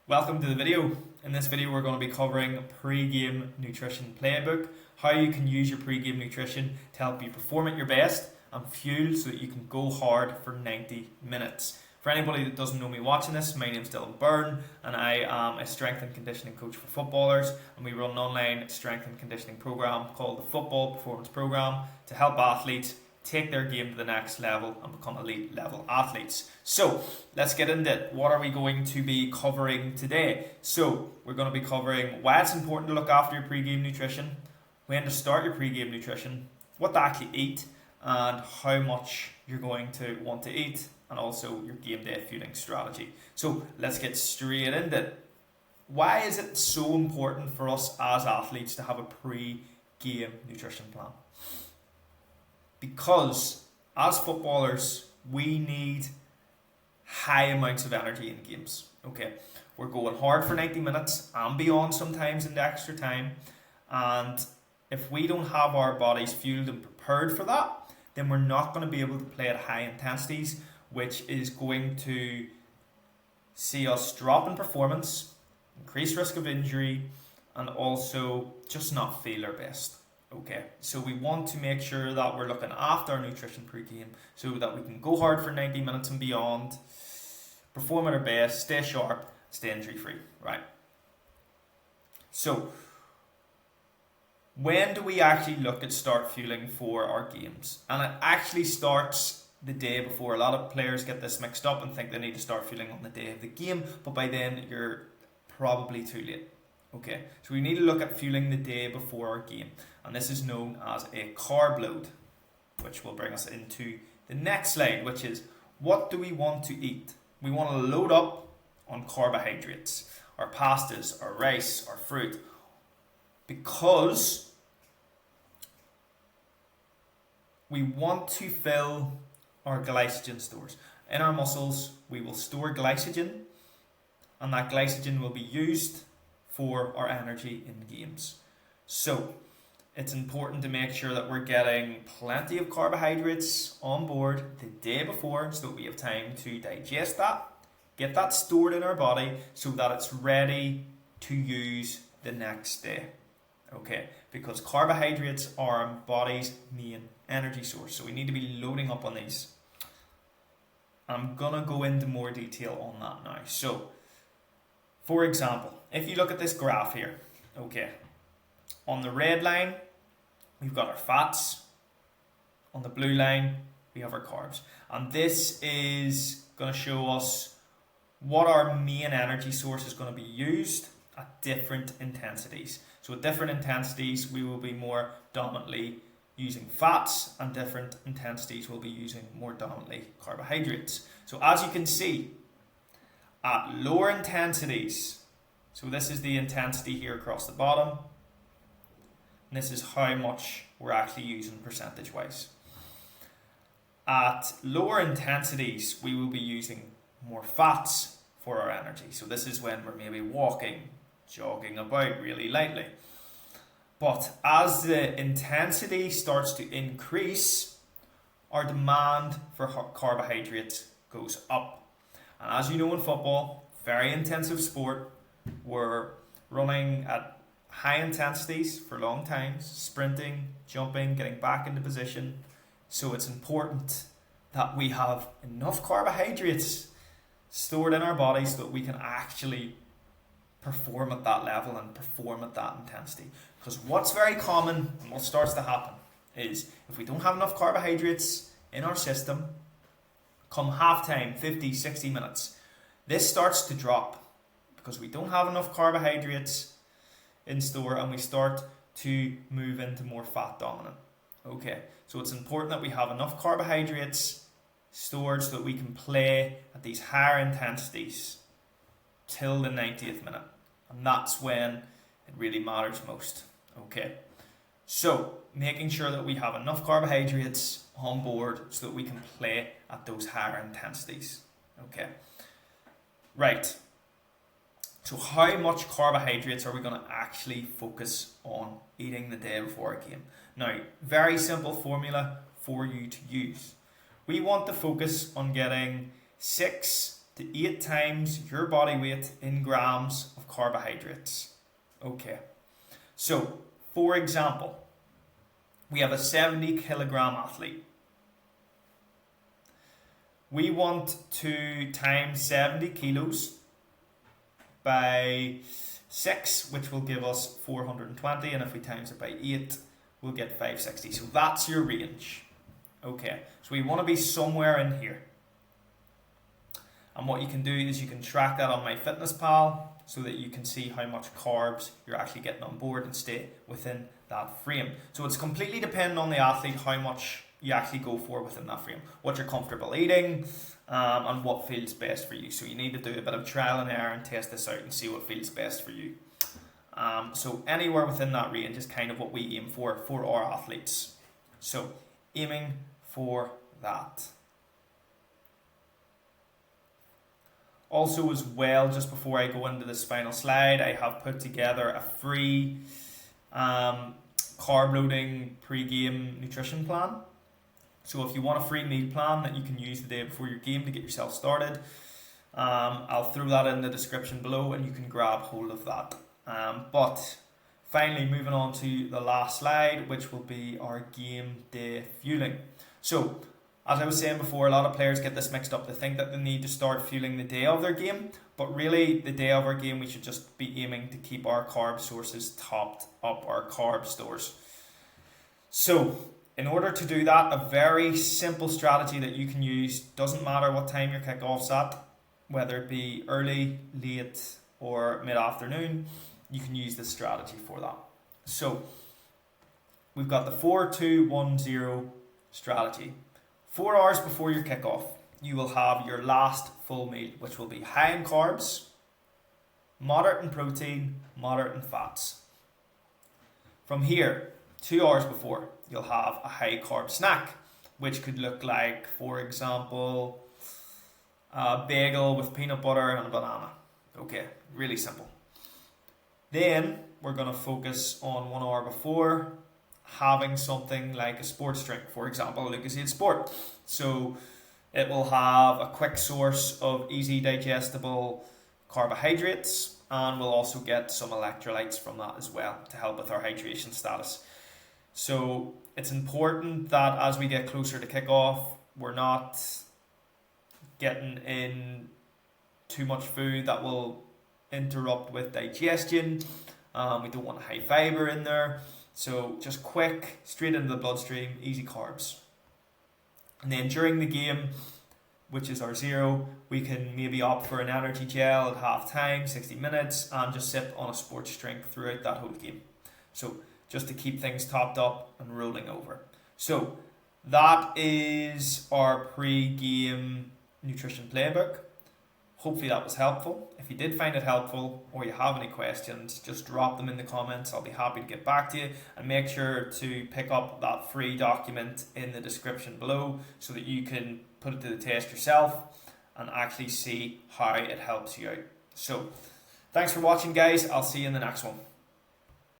Welcome to the video. In this video we're going to be covering pre-game nutrition playbook, how you can use your pre-game nutrition to help you perform at your best and fuel so that you can go hard for 90 minutes. For anybody that doesn't know me watching this, my name's Dylan Byrne and I am a strength and conditioning coach for footballers, and we run an online strength and conditioning program called the Football Performance Program to help athletes take their game to the next level and become elite level athletes. So let's get into it. What are we going to be covering today? So we're going to be covering why it's important to look after your pre-game nutrition, when to start your pre-game nutrition, what to actually eat, and how much you're going to want to eat, and also your game day fueling strategy. So let's get straight into it. Why is it so important for us as athletes to have a pre-game nutrition plan? Because as footballers, we need high amounts of energy in games. Okay, we're going hard for 90 minutes and beyond, sometimes in the extra time. And if we don't have our bodies fueled and prepared for that, then we're not going to be able to play at high intensities, which is going to see us drop in performance, increase risk of injury, and also just not feel our best. Okay, so we want to make sure that we're looking after our nutrition pre-game so that we can go hard for 90 minutes and beyond, perform at our best, stay sharp, stay injury free, right? So, when do we actually look at start fueling for our games? And it actually starts the day before. A lot of players get this mixed up and think they need to start fueling on the day of the game, but by then you're probably too late. Okay, so we need to look at fueling the day before our game, and this is known as a carb load, which will bring us into the next slide, which is what do we want to eat? We want to load up on carbohydrates, our pastas, our rice, our fruit, because we want to fill our glycogen stores. In our muscles, we will store glycogen, and that glycogen will be used for our energy in games. So it's important to make sure that we're getting plenty of carbohydrates on board the day before so that we have time to digest that, get that stored in our body so that it's ready to use the next day. Okay, because carbohydrates are our body's main energy source, so we need to be loading up on these. I'm gonna go into more detail on that now. So for example, if you look at this graph here, okay, on the red line, we've got our fats. On the blue line, we have our carbs. And this is going to show us what our main energy source is going to be used at different intensities. So at different intensities, we will be more dominantly using fats, and different intensities will be using more dominantly carbohydrates. So as you can see, at lower intensities, so this is the intensity here across the bottom, and this is how much we're actually using percentage wise. At lower intensities, we will be using more fats for our energy. So this is when we're maybe walking, jogging about really lightly. But as the intensity starts to increase, our demand for carbohydrates goes up. And as you know, in football, very intensive sport, we're running at high intensities for long times, sprinting, jumping, getting back into position. So it's important that we have enough carbohydrates stored in our bodies so that we can actually perform at that level and perform at that intensity. Because what's very common and what starts to happen is if we don't have enough carbohydrates in our system, come halftime, 50, 60 minutes, this starts to drop because we don't have enough carbohydrates in store and we start to move into more fat dominant. Okay, so it's important that we have enough carbohydrates stored so that we can play at these higher intensities till the 90th minute. And that's when it really matters most. Okay, so making sure that we have enough carbohydrates on board so that we can play at those higher intensities. Okay, right. So how much carbohydrates are we going to actually focus on eating the day before a game? Now, very simple formula for you to use. We want to focus on getting 6 to 8 times your body weight in grams of carbohydrates. Okay, so for example, we have a 70 kilogram athlete. We want to times 70 kilos by 6, which will give us 420, and if we times it by 8, we'll get 560. So that's your range. Okay, so we want to be somewhere in here. And what you can do is you can track that on MyFitnessPal so that you can see how much carbs you're actually getting on board and stay within that frame. So it's completely dependent on the athlete how much you actually go for within that frame, what you're comfortable eating, and what feels best for you. So you need to do a bit of trial and error and test this out and see what feels best for you. So anywhere within that range is kind of what we aim for our athletes. So aiming for that. Also as well, just before I go into this final slide, I have put together a free carb loading pre-game nutrition plan. So if you want a free meal plan that you can use the day before your game to get yourself started, I'll throw that in the description below and you can grab hold of that. But finally, moving on to the last slide, which will be our game day fueling. So as I was saying before, a lot of players get this mixed up. They think that they need to start fueling the day of their game, but really the day of our game we should just be aiming to keep our carb sources topped up, our carb stores. So in order to do that, a very simple strategy that you can use, doesn't matter what time your kickoff's at, whether it be early, late or mid-afternoon, you can use this strategy for that. So we've got the 4-2-1-0 strategy. 4 hours before your kickoff, you will have your last full meal, which will be high in carbs, moderate in protein, moderate in fats. From here, 2 hours before, you'll have a high carb snack, which could look like, for example, a bagel with peanut butter and a banana. Okay, really simple. Then we're going to focus on 1 hour before having something like a sports drink, for example, Lucozade Sport. So it will have a quick source of easy digestible carbohydrates, and we'll also get some electrolytes from that as well to help with our hydration status. So it's important that as we get closer to kickoff, we're not getting in too much food that will interrupt with digestion. We don't want high fiber in there. So just quick, straight into the bloodstream, easy carbs. And then during the game, which is our 0, we can maybe opt for an energy gel at half time, 60 minutes, and just sip on a sports drink throughout that whole game. So just to keep things topped up and rolling over. So that is our pre-game nutrition playbook. Hopefully that was helpful. If you did find it helpful or you have any questions, just drop them in the comments. I'll be happy to get back to you, and make sure to pick up that free document in the description below so that you can put it to the test yourself and actually see how it helps you out. So thanks for watching, guys. I'll see you in the next one.